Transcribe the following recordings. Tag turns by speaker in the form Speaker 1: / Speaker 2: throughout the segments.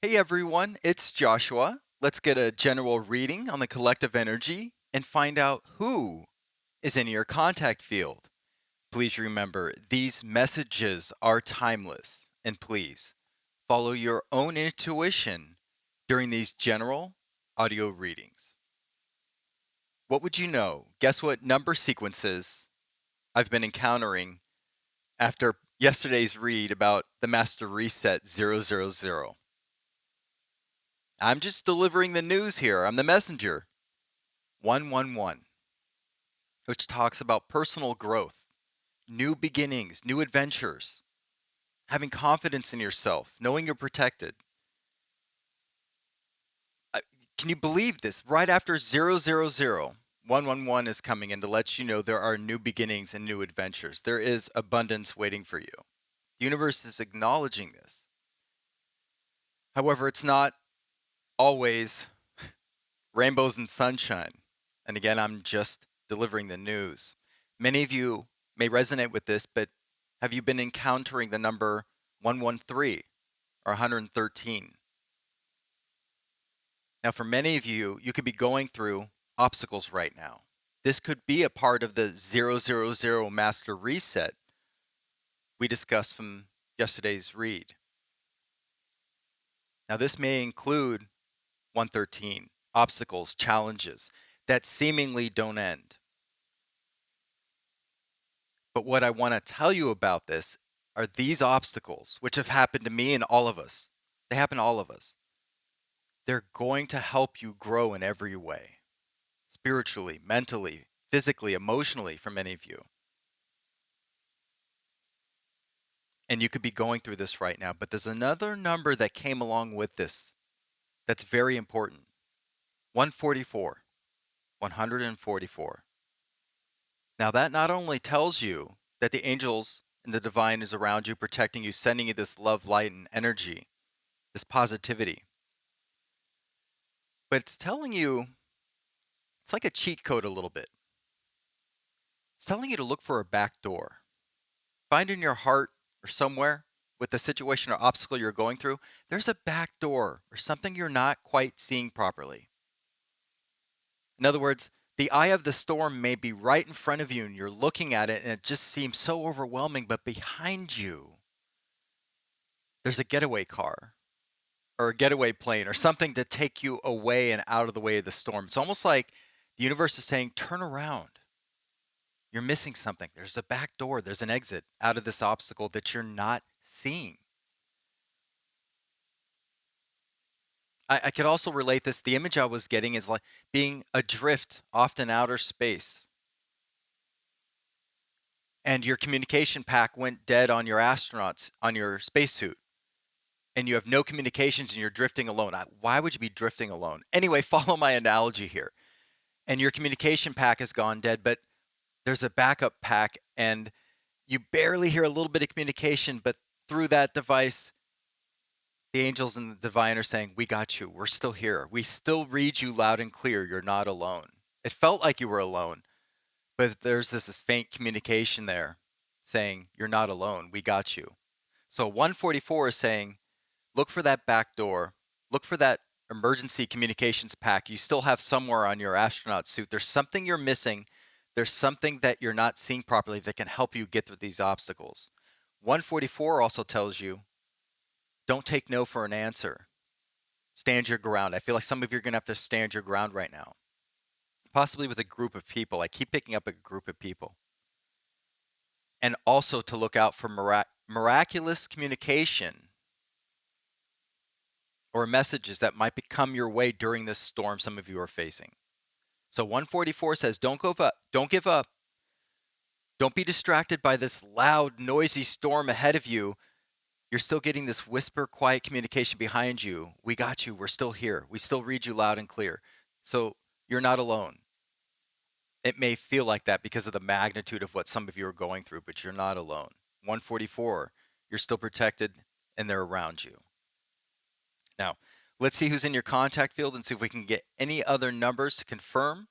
Speaker 1: Hey everyone, it's Joshua. Let's get a general reading on the collective energy and find out who is in your contact field. Please remember, these messages are timeless, and please follow your own intuition during these general audio readings. What would you know? Guess what number sequences I've been encountering after yesterday's read about the Master Reset 000? I'm just delivering the news here. I'm the messenger. 111, which talks about personal growth, new beginnings, new adventures, having confidence in yourself, knowing you're protected. Uh, Can you believe this? Right after 000, 111 is coming in to let you know there are new beginnings and new adventures. There is abundance waiting for you. The universe is acknowledging this. However, it's not always rainbows and sunshine. And again, I'm just delivering the news. Many of you may resonate with this, but have you been encountering the number 113 or 113? Now, for many of you, you could be going through obstacles right now. This could be a part of the 000 master reset we discussed from yesterday's read. Now, this may include 113 obstacles, challenges that seemingly don't end. But what I want to tell you about this are these obstacles, which have happened to me and all of us. They happen to all of us. They're going to help you grow in every way, spiritually, mentally, physically, emotionally, for many of you. And you could be going through this right now, but there's another number that came along with this that's very important. 144. 144. Now, that not only tells you that the angels and the divine is around you, protecting you, sending you this love, light, and energy, this positivity, but it's telling you, it's like a cheat code a little bit. It's telling you to look for a back door. Find in your heart or somewhere with the situation or obstacle you're going through, there's a back door or something you're not quite seeing properly. In other words, the eye of the storm may be right in front of you and you're looking at it and it just seems so overwhelming, but behind you, there's a getaway car or a getaway plane or something to take you away and out of the way of the storm. It's almost like the universe is saying, turn around. You're missing something. There's a back door, there's an exit out of this obstacle that you're not seeing. I could also relate this. The image I was getting is like being adrift off in outer space, and your communication pack went dead on your astronauts, on your spacesuit, and you have no communications and you're drifting alone. Why would you be drifting alone? Anyway, follow my analogy here. And your communication pack has gone dead, but there's a backup pack, and you barely hear a little bit of communication, but through that device, the angels and the divine are saying, we got you. We're still here. We still read you loud and clear. You're not alone. It felt like you were alone, but there's this faint communication there saying, you're not alone. We got you. So 144 is saying, look for that back door. Look for that emergency communications pack you still have somewhere on your astronaut suit. There's something you're missing. There's something that you're not seeing properly that can help you get through these obstacles. 144 also tells you, don't take no for an answer. Stand your ground. I feel like some of you are going to have to stand your ground right now, possibly with a group of people. I keep picking up a group of people. And also to look out for miraculous communication or messages that might become your way during this storm some of you are facing. So 144 says, don't give up. Don't give up. Don't be distracted by this loud, noisy storm ahead of you. You're still getting this whisper, quiet communication behind you. We got you. We're still here. We still read you loud and clear. So you're not alone. It may feel like that because of the magnitude of what some of you are going through, but you're not alone. 144, you're still protected and they're around you. Now, let's see who's in your contact field and see if we can get any other numbers to confirm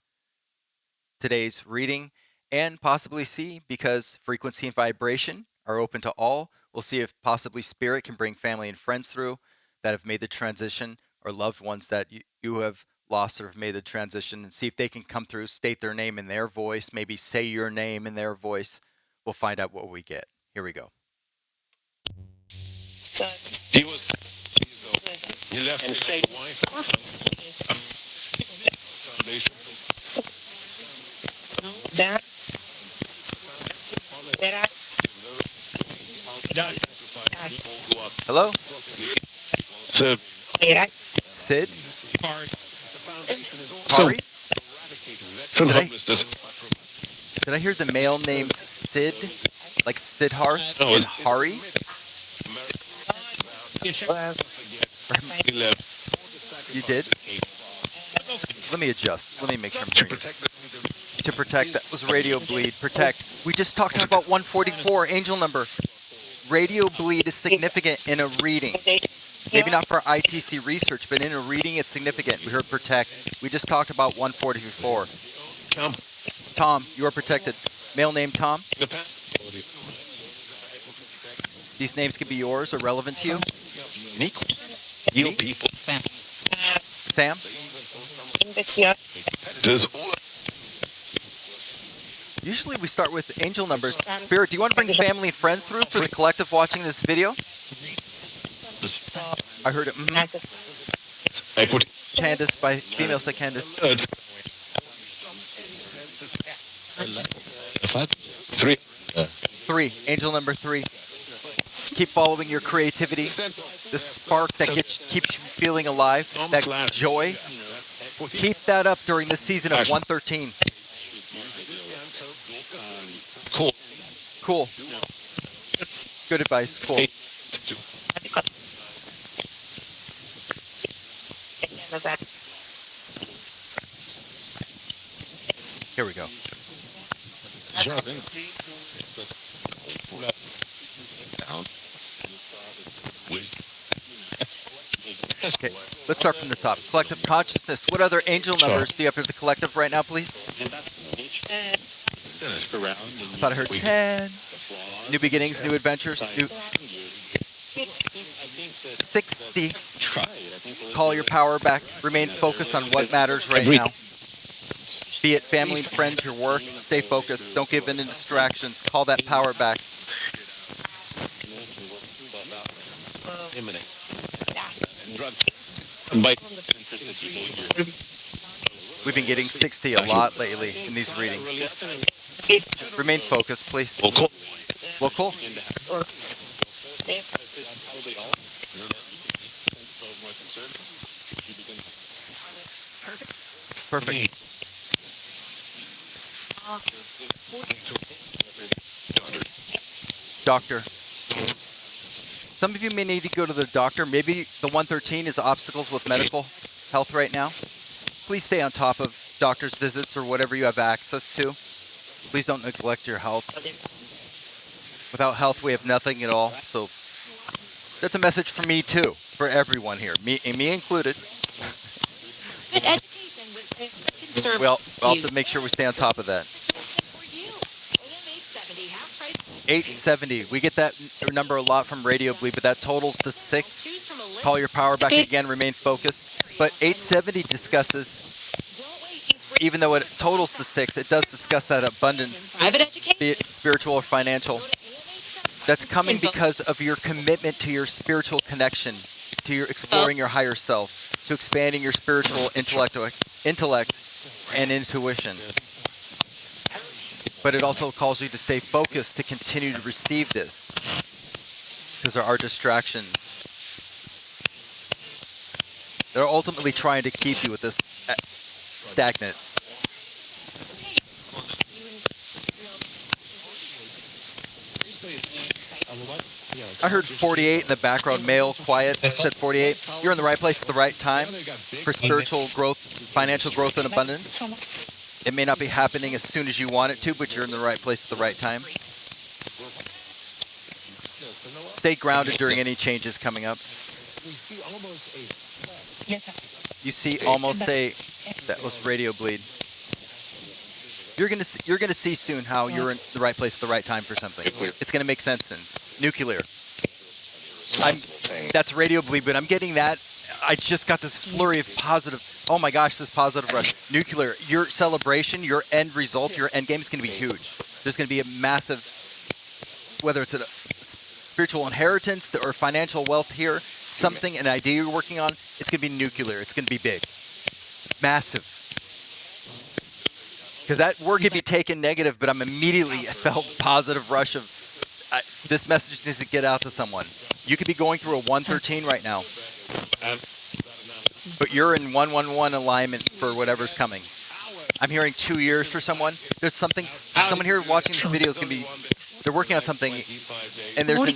Speaker 1: today's reading and possibly see, because frequency and vibration are open to all. We'll see if possibly spirit can bring family and friends through. that have made the transition, or loved ones that you have lost or have made the transition, and see if they can come through, state their name in their voice, maybe say your name in their voice. We'll find out what we get. Here we go.
Speaker 2: He was. He left his wife. Foundation.
Speaker 1: Hello?
Speaker 2: Sid.
Speaker 1: Sid?
Speaker 2: So,
Speaker 1: Hari?
Speaker 2: from
Speaker 1: Did I-
Speaker 2: homelessness.
Speaker 1: Did I hear the male names Sid? Like Siddharth
Speaker 2: No,
Speaker 1: and
Speaker 2: it's-
Speaker 1: Hari?
Speaker 2: He left.
Speaker 1: You did? Let me adjust. Let me make sure I'm hearing you. To protect. That was radio bleed. Protect. We just talked about 144, angel number. Radio bleed is significant in a reading. Maybe not for ITC research, but in a reading it's significant. We heard protect. We just talked about 144. Tom, you are protected. Male name Tom. These names can be yours or relevant to you.
Speaker 2: Unique. Heal people.
Speaker 1: Sam?
Speaker 2: Does all
Speaker 1: Usually we start with angel numbers. Spirit, do you want to bring family and friends through for the collective watching this video? I heard it.
Speaker 2: equity.
Speaker 1: Candace by female said Candace.
Speaker 2: Three.
Speaker 1: 3, angel number 3. Keep following your creativity, the spark that keeps you feeling alive, that joy. Keep that up during the season of 113.
Speaker 2: Cool.
Speaker 1: Cool. Good advice. Cool. Here we go. Okay, let's start from the top. Collective consciousness. What other angel numbers do you have for the collective right now, please? I thought I heard 10. New beginnings, new adventures, new 60. Call your power back. Remain focused on what matters right now. Be it family, friends, your work. Stay focused. Don't give in to distractions. Call that power back. We've been getting 60 a lot lately in these readings. Remain focused, please.
Speaker 2: Well, cool.
Speaker 1: Well, cool. Perfect. Doctor. Some of you may need to go to the doctor. Maybe the 113 is obstacles with medical health right now. Please stay on top of doctor's visits or whatever you have access to. Please don't neglect your health. Without health, we have nothing at all. So that's a message for me too, for everyone here, me included.
Speaker 3: Good education with conservative.
Speaker 1: Well, I'll have to make sure we stay on top of that. 870. We get that number a lot from radio bleed, but that totals to 6. Call your power back again. Remain focused. But 870 discusses, even though it totals to 6, it does discuss that abundance, be it spiritual or financial. That's coming because of your commitment to your spiritual connection, to your exploring your higher self, to expanding your spiritual intellect and intuition. But it also calls you to stay focused to continue to receive this, because there are distractions. They're ultimately trying to keep you with this stagnant. I heard 48 in the background, male, quiet, said 48. You're in the right place at the right time for spiritual growth, financial growth, and abundance. It may not be happening as soon as you want it to, but you're in the right place at the right time. Stay grounded during any changes coming up. You see almost a, that was radio bleed. You're gonna see soon how you're in the right place at the right time for something. It's gonna make sense then. Nuclear. That's radio bleed, but I'm getting that. I just got this flurry of positive. Oh my gosh, this positive rush. Nuclear. Your celebration, your end result, your end game is going to be huge. There's going to be a massive, whether it's a spiritual inheritance or financial wealth here, something, an idea you're working on, it's going to be nuclear. It's going to be big. Massive. Because that word could be taken negative, but I felt positive rush of this message needs to get out to someone. You could be going through a 113 right now, but you're in 111 alignment for whatever's coming. I'm hearing 2 years for someone. There's something, someone here watching this video is going to be, they're working on something, and there's an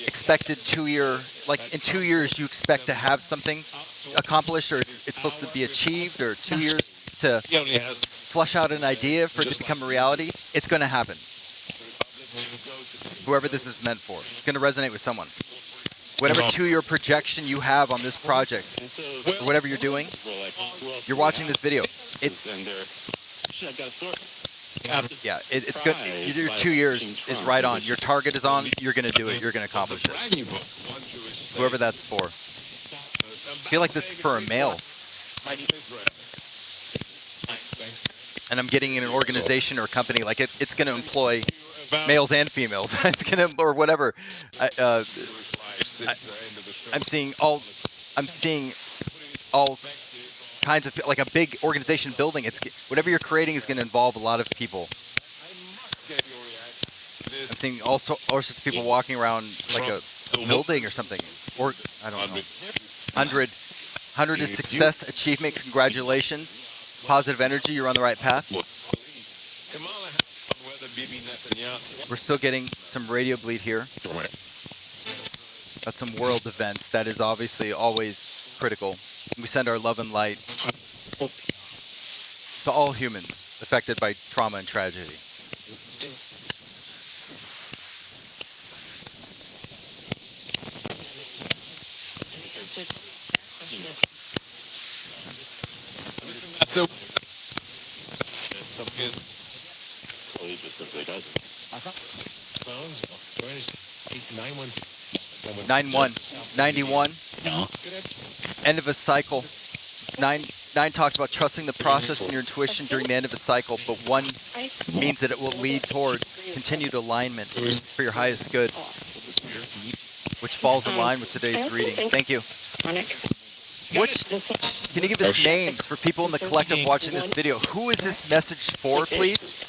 Speaker 1: expected 2 year, like in 2 years you expect to have something accomplished, or it's supposed to be achieved, or 2 years to flush out an idea for it to become a reality. It's going to happen. Whoever this is meant for, it's going to resonate with someone. Whatever 2 year projection you have on this project, or whatever you're doing, you're watching this video. It's good. Your 2 years is right on. Your target is on. You're going to do it. You're going to accomplish it. Whoever that's for. I feel like this is for a male. And I'm getting in an organization or a company, like it's going to employ males and females. It's going to, or whatever. I'm seeing all kinds of, like a big organization building. It's whatever you're creating is going to involve a lot of people. I'm seeing all sorts of people walking around like a building or something, or I don't know. 100 is success, achievement, congratulations, positive energy. You're on the right path. We're still getting some radio bleed here. That's some world events. That is obviously always critical. We send our love and light to all humans affected by trauma and tragedy.
Speaker 2: So,
Speaker 1: 91. End of a cycle. Nine talks about trusting the process and your intuition during the end of a cycle, but 1 means that it will lead toward continued alignment for your highest good, which falls in line with today's reading. Thank you. Can you give us names for people in the collective watching this video? Who is this message for, please?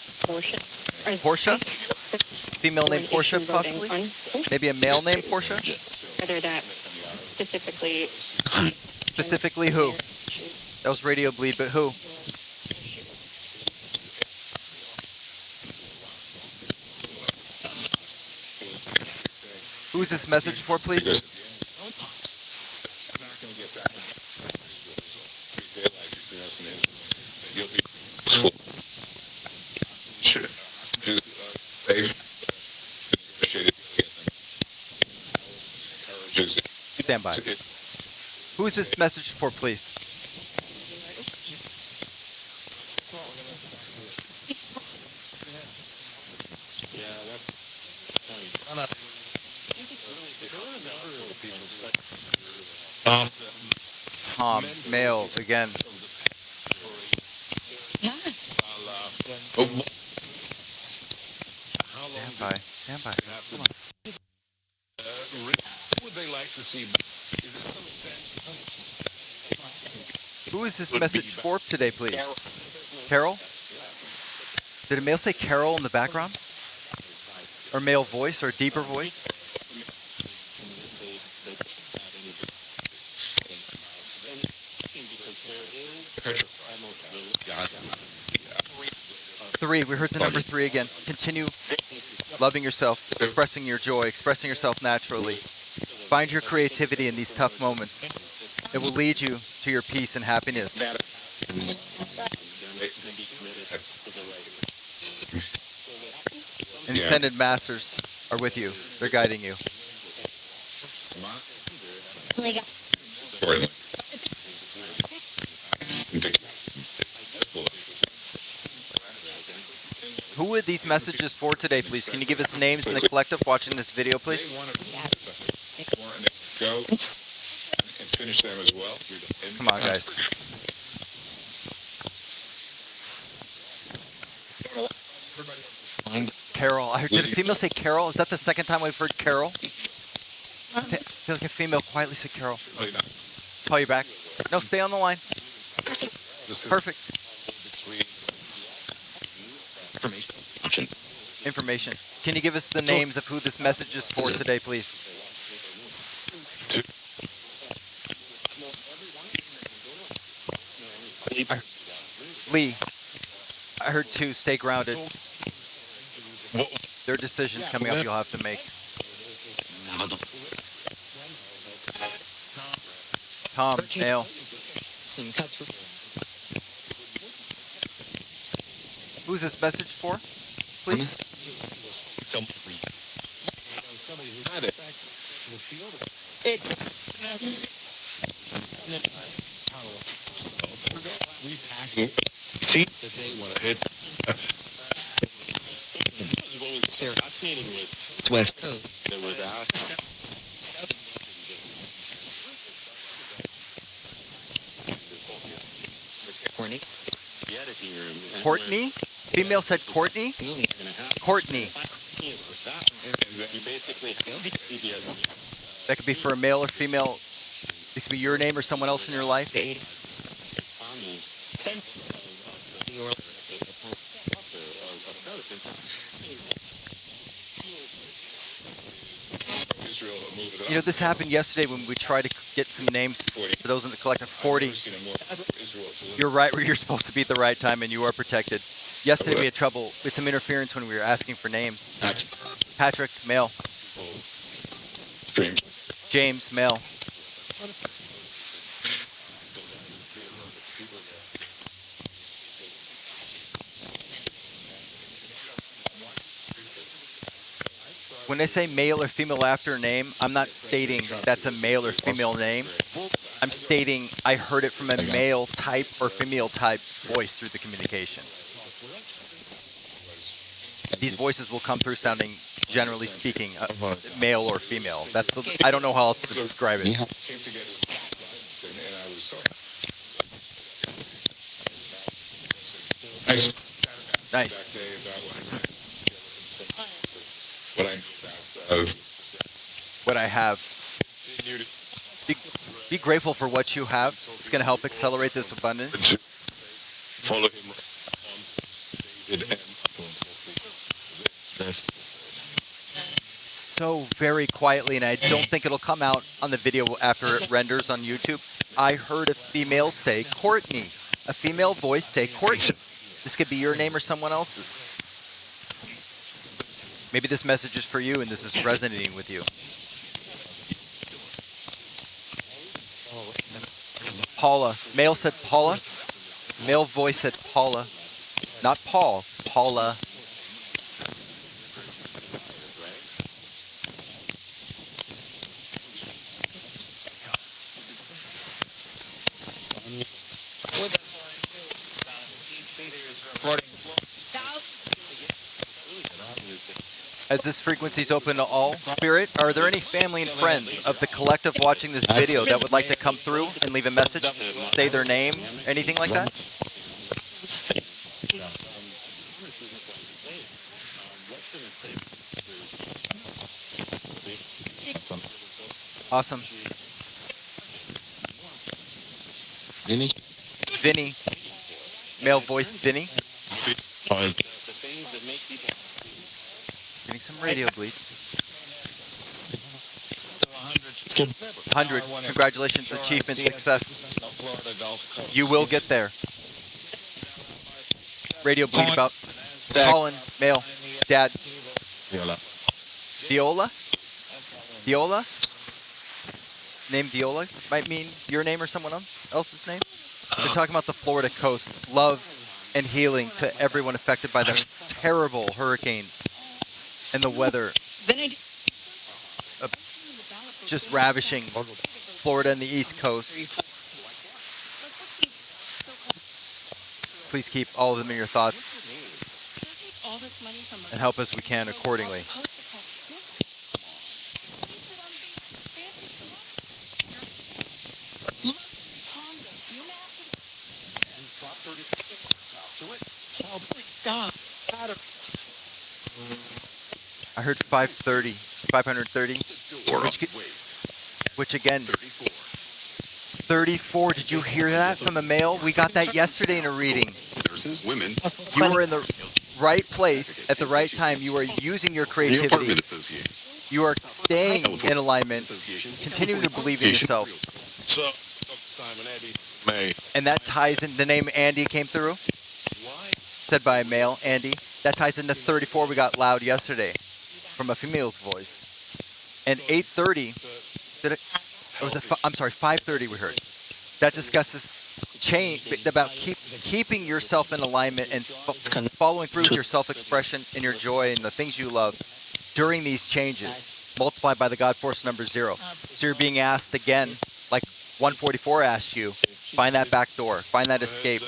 Speaker 1: Portia? Female name Portia, possibly? Maybe a male name Portia?
Speaker 3: Whether that specifically.
Speaker 1: Specifically who? That was radio bleed, but who? Who is this message for, please? Stand by. Who is this message for, please? Tom, male, again. Stand by. Come on.
Speaker 2: would they like to see?
Speaker 1: Who is this message for today, please? Carol? Did a male say Carol in the background? Or male voice, or deeper voice? Three, we heard the number 3 again. Continue loving yourself, expressing your joy, expressing yourself naturally. Find your creativity in these tough moments. It will lead you to your peace and happiness. And ascended masters are with you. They're guiding you. Who are these messages for today, please? Can you give us names in the collective watching this video, please?
Speaker 2: go and finish them as well.
Speaker 1: Come on, guys. Carol. I heard, did a female say Carol? Is that the second time we've heard Carol? I feel like a female quietly said Carol. Call you back. No, stay on the line. Perfect. Information. Can you give us the names of who this message is for today, please? Lee, I heard two. Stay grounded. There are decisions coming up you'll have to make. Tom, male. Who's this message for, please?
Speaker 2: Somebody who had it. See? It's West Coast.
Speaker 1: Courtney? Female said Courtney? Courtney. That could be for a male or female. It could be your name or someone else in your life. You know, this happened yesterday when we tried to get some names for those in the collective. 40. You're right where you're supposed to be at the right time, and you are protected. Yesterday we had trouble with some interference when we were asking for names. Patrick, male. James, male. When I say male or female after a name, I'm not stating that's a male or female name. I'm stating I heard it from a male type or female type voice through the communication. These voices will come through sounding, generally speaking, male or female. I don't know how else to describe it. Nice. What I have. Be grateful for what you have. It's going to help accelerate this abundance.
Speaker 2: Follow him.
Speaker 1: So very quietly, and I don't think it'll come out on the video after it renders on YouTube. I heard a female say Courtney. A female voice say Courtney. This could be your name or someone else's. Maybe this message is for you and this is resonating with you. Paula. Male said Paula. Male voice said Paula. Not Paul. Paula. As this frequency is open to all, Spirit, are there any family and friends of the collective watching this video that would like to come through and leave a message, say their name, anything like that? Awesome. Vinny. Male voice, Vinny. Getting some radio bleed. 100. Congratulations, achievement, success. You will get there. Radio bleed about Colin, male, dad. Viola? Viola? Name Viola? Might mean your name or someone else's name? We're talking about the Florida coast. Love and healing to everyone affected by the terrible hurricanes and the weather. Just ravishing Florida and the East Coast. Please keep all of them in your thoughts and help as we can accordingly. I heard 530, 530, which again, 34. Did you hear that from a male? We got that yesterday in a reading.
Speaker 2: Women.
Speaker 1: You were in the right place at the right time. You are using your
Speaker 2: The
Speaker 1: creativity.
Speaker 2: Apartment Association.
Speaker 1: You are staying in alignment, continuing to believe in yourself.
Speaker 2: So, Simon Andy. May.
Speaker 1: And that ties in, the name Andy came through, said by a male, Andy. That ties into 34 we got loud yesterday from a female's voice. And 8:30, I'm sorry, 5:30 we heard. That discusses change, about keeping yourself in alignment and following through with your self-expression and your joy and the things you love during these changes, multiplied by the God force number 0. So you're being asked again, like 144 asked you, find that back door, find that escape.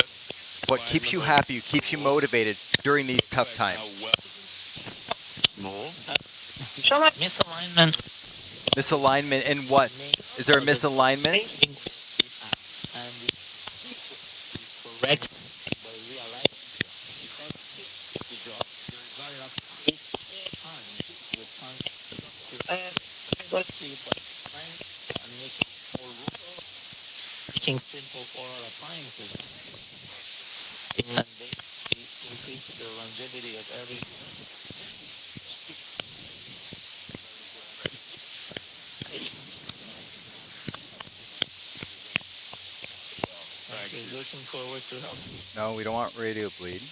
Speaker 1: What keeps you happy, keeps you motivated during these tough times.
Speaker 4: Misalignment.
Speaker 1: Misalignment in what? Is there a misalignment?
Speaker 4: Correct. Making simple oral appliances, and they increase the longevity of every. Okay, looking forward to help.
Speaker 1: No, we don't want radio bleed.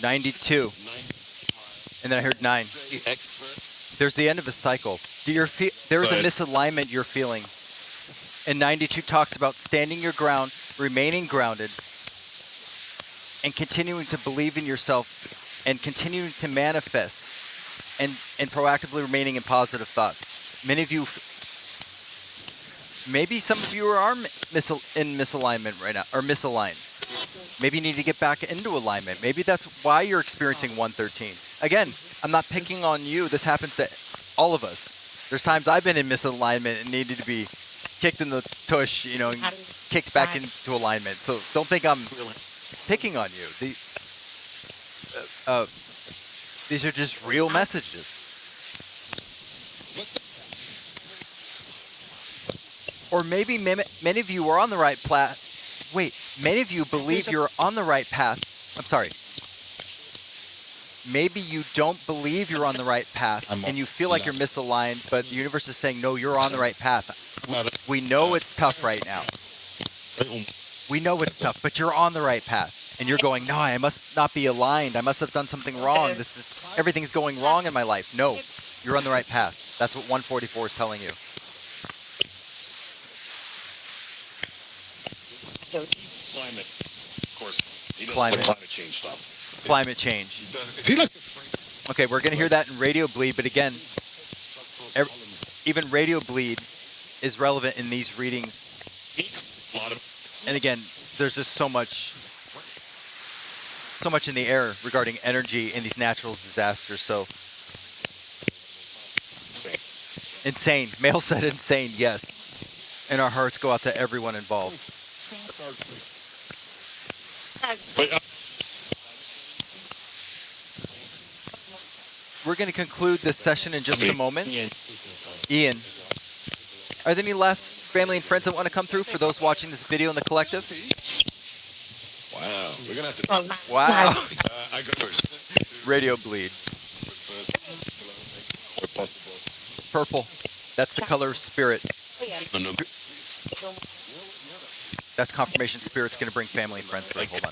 Speaker 1: 92. And then I heard 9. There's the end of a cycle. There is a misalignment you're feeling. And 92 talks about standing your ground, remaining grounded, and continuing to believe in yourself, and continuing to manifest, and proactively remaining in positive thoughts. Many of you, maybe some of you are in misalignment right now, or misaligned. Maybe you need to get back into alignment. Maybe that's why you're experiencing 113. Again, I'm not picking on you. This happens to all of us. There's times I've been in misalignment and needed to be kicked in the tush, and kicked back into alignment. So don't think I'm picking on you. These are just real messages. Or maybe many of you are on the right path. Wait, many of you believe you're on the right path. I'm sorry. Maybe you don't believe you're on the right path and you feel like you're misaligned, but the universe is saying, no, you're on the right path. We know it's tough right now. We know it's tough, but you're on the right path. And you're going, no, I must not be aligned. I must have done something wrong. Everything's going wrong in my life. No, you're on the right path. That's what 144 is telling you.
Speaker 2: Climate. Of course.
Speaker 1: Climate.
Speaker 2: Climate change stuff.
Speaker 1: Climate change.
Speaker 2: Is he like?
Speaker 1: Okay, we're going to hear that in radio bleed, but again, even radio bleed is relevant in these readings. And again, there's just so much in the air regarding energy in these natural disasters. So insane. Male said insane, yes. And our hearts go out to everyone involved. We're going to conclude this session in just a moment. Ian, are there any last family and friends that want to come through for those watching this video in the collective?
Speaker 2: Wow. We're going to have to.
Speaker 1: Wow.
Speaker 2: I go first.
Speaker 1: Radio bleed. Purple. That's the color of spirit. That's confirmation spirit's going to bring family and friends through. Hold on.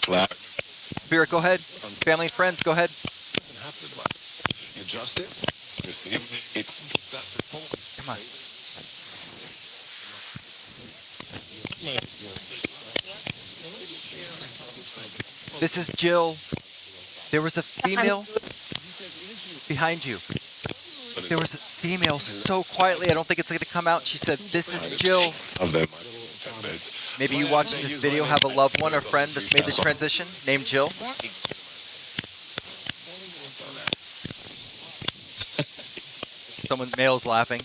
Speaker 2: Clap.
Speaker 1: Spirit, go ahead. Family and friends, go ahead.
Speaker 2: Adjust it.
Speaker 1: Come on. This is Jill. There was a female behind you. There was a female so quietly, I don't think it's going to come out. She said, this is Jill.
Speaker 2: Of them.
Speaker 1: Maybe you watching this video have a loved one or friend that's made the transition, named Jill. Someone, male's laughing.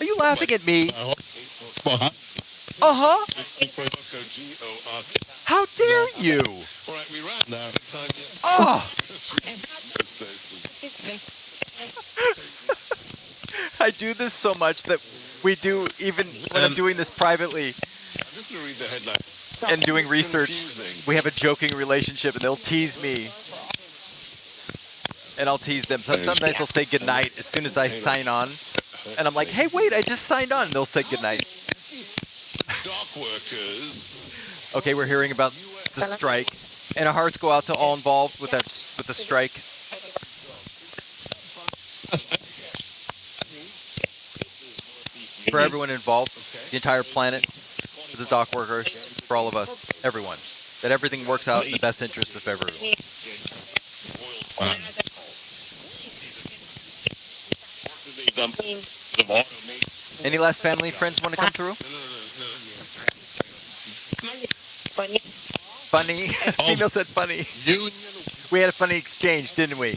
Speaker 1: Are you laughing at me? Uh-huh. How dare you?
Speaker 2: All right, we ran now.
Speaker 1: Oh, I do this so much that we do, even when I'm doing this privately
Speaker 2: I'm just going to read the headline.
Speaker 1: and doing research,
Speaker 2: Confusing.
Speaker 1: we have a joking relationship and they'll tease me and I'll tease them. Sometimes they'll say goodnight as soon as I sign on. And I'm like, hey, wait, I just signed on. And they'll say goodnight.
Speaker 2: Dock workers.
Speaker 1: Okay, we're hearing about the strike. And our hearts go out to all involved with the strike. For everyone involved, the entire planet, for the dock workers, for all of us, everyone. That everything works out in the best interest of everyone. Any last family friends want to come through? Funny. Female said funny. We had a funny exchange, didn't we?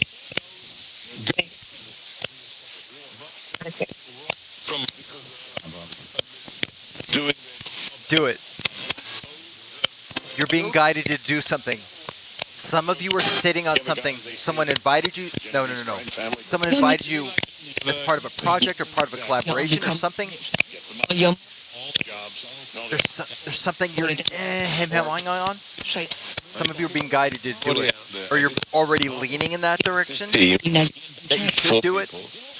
Speaker 1: Do it. You're being guided to do something. Some of you are sitting on something. Someone invited you. No. Someone invited you as part of a project or part of a collaboration or something. There's something you're hanging on. Some of you are being guided to do it, or you're already leaning in that direction that you should do it,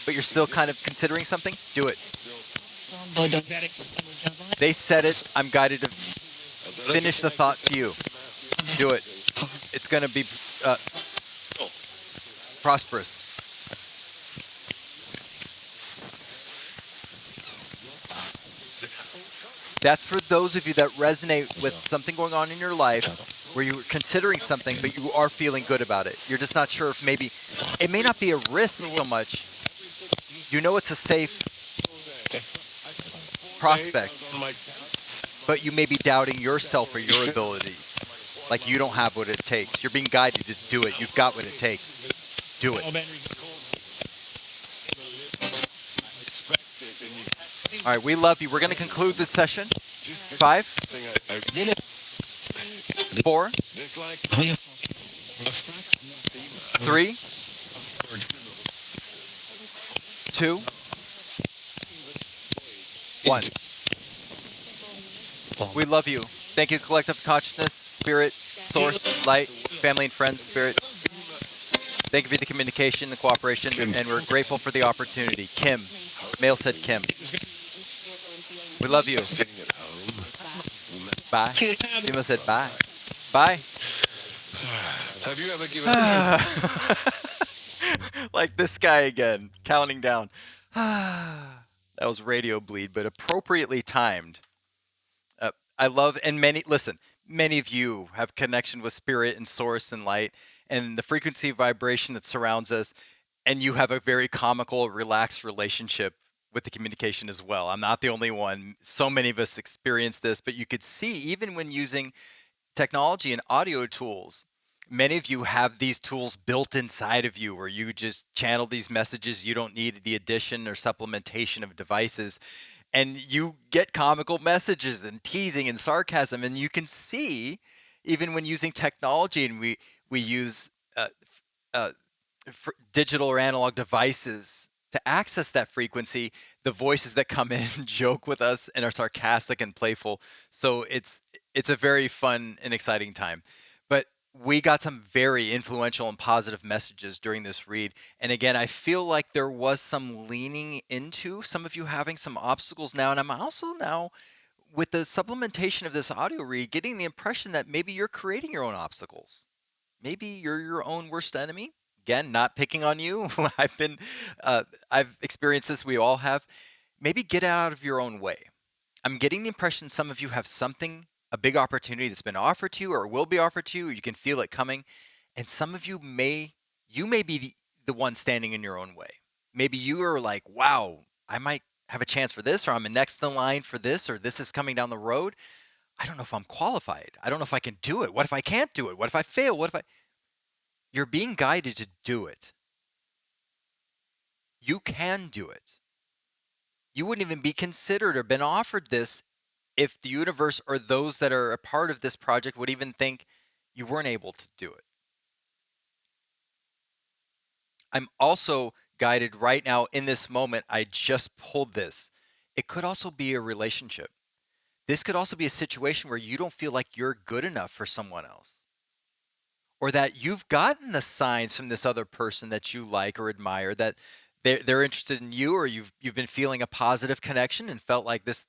Speaker 1: but you're still kind of considering something. Do it. They said it. I'm guided to finish the thought to you. Do it. It's going to be prosperous. That's for those of you that resonate with something going on in your life where you're considering something, but you are feeling good about it. You're just not sure if maybe it may not be a risk so much. You know it's a safe prospect, but you may be doubting yourself or your abilities. Like you don't have what it takes. You're being guided to do it. You've got what it takes. Do it. All right, we love you. We're going to conclude this session. 5, 4, 3, 2, 1. We love you. Thank you, Collective Consciousness, Spirit, Source, Light, Family and Friends, Spirit. Thank you for the communication, the cooperation, and we're grateful for the opportunity. Kim. Male said Kim. We love you. Bye. Female said bye. Bye.
Speaker 2: Have you ever given
Speaker 1: Like this guy again, counting down. That was radio bleed, but appropriately timed. I love, and many of you have connection with spirit and source and light and the frequency vibration that surrounds us, and you have a very comical, relaxed relationship with the communication as well. I'm not the only one. So many of us experience this, but you could see even when using technology and audio tools, many of you have these tools built inside of you where you just channel these messages. You don't need the addition or supplementation of devices. And you get comical messages and teasing and sarcasm. And you can see, even when using technology and we use digital or analog devices to access that frequency, the voices that come in joke with us and are sarcastic and playful. So it's a very fun and exciting time. But we got some very influential and positive messages during this read. And again, I feel like there was some leaning into some of you having some obstacles now. And I'm also now, with the supplementation of this audio read, getting the impression that maybe you're creating your own obstacles. Maybe you're your own worst enemy. Again, not picking on you. I've experienced this. We all have. Maybe get out of your own way. I'm getting the impression some of you have something, a big opportunity that's been offered to you or will be offered to you, or you can feel it coming. And some of you may be the one standing in your own way. Maybe you are like, wow, I might have a chance for this, or I'm next in line for this, or this is coming down the road. I don't know if I'm qualified. I don't know if I can do it. What if I can't do it? What if I fail? You're being guided to do it. You can do it. You wouldn't even be considered or been offered this if the universe or those that are a part of this project would even think you weren't able to do it. I'm also guided right now in this moment. I just pulled this. It could also be a relationship. This could also be a situation where you don't feel like you're good enough for someone else, or that you've gotten the signs from this other person that you like or admire, that they're interested in you, or you've been feeling a positive connection and felt like this,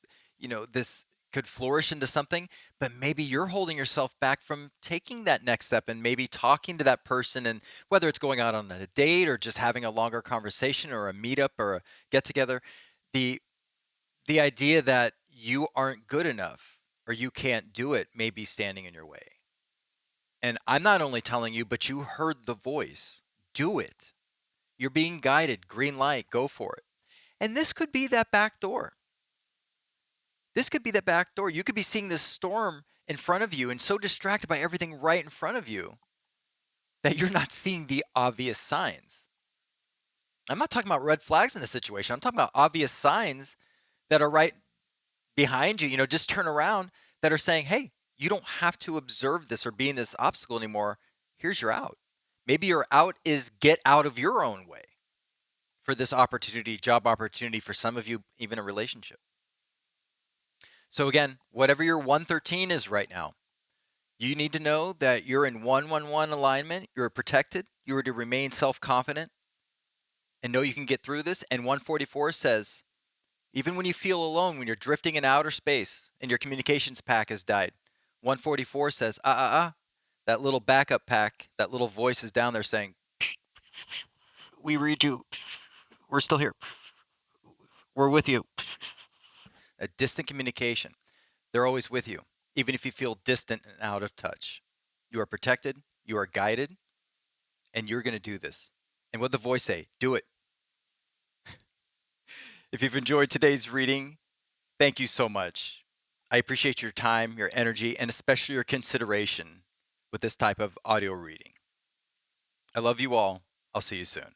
Speaker 1: this could flourish into something, but maybe you're holding yourself back from taking that next step and maybe talking to that person, and whether it's going out on a date or just having a longer conversation or a meetup or a get together, the the idea that you aren't good enough or you can't do it may be standing in your way. And I'm not only telling you, but you heard the voice. Do it. You're being guided. Green light. Go for it. And this could be that back door. This could be the back door. You could be seeing this storm in front of you and so distracted by everything right in front of you that you're not seeing the obvious signs. I'm not talking about red flags in this situation. I'm talking about obvious signs that are right behind you, just turn around, that are saying, hey, you don't have to observe this or be in this obstacle anymore. Here's your out. Maybe your out is get out of your own way for this opportunity, job opportunity, for some of you, even a relationship. So again, whatever your 113 is right now, you need to know that you're in 111 alignment. You're protected. You are to remain self-confident and know you can get through this. And 144 says, even when you feel alone, when you're drifting in outer space and your communications pack has died, 144 says, that little backup pack, that little voice is down there saying, we read you. We're still here. We're with you. A distant communication. They're always with you, even if you feel distant and out of touch. You are protected, you are guided, and you're going to do this. And what the voice say? Do it. If you've enjoyed today's reading, thank you so much. I appreciate your time, your energy, and especially your consideration with this type of audio reading. I love you all. I'll see you soon.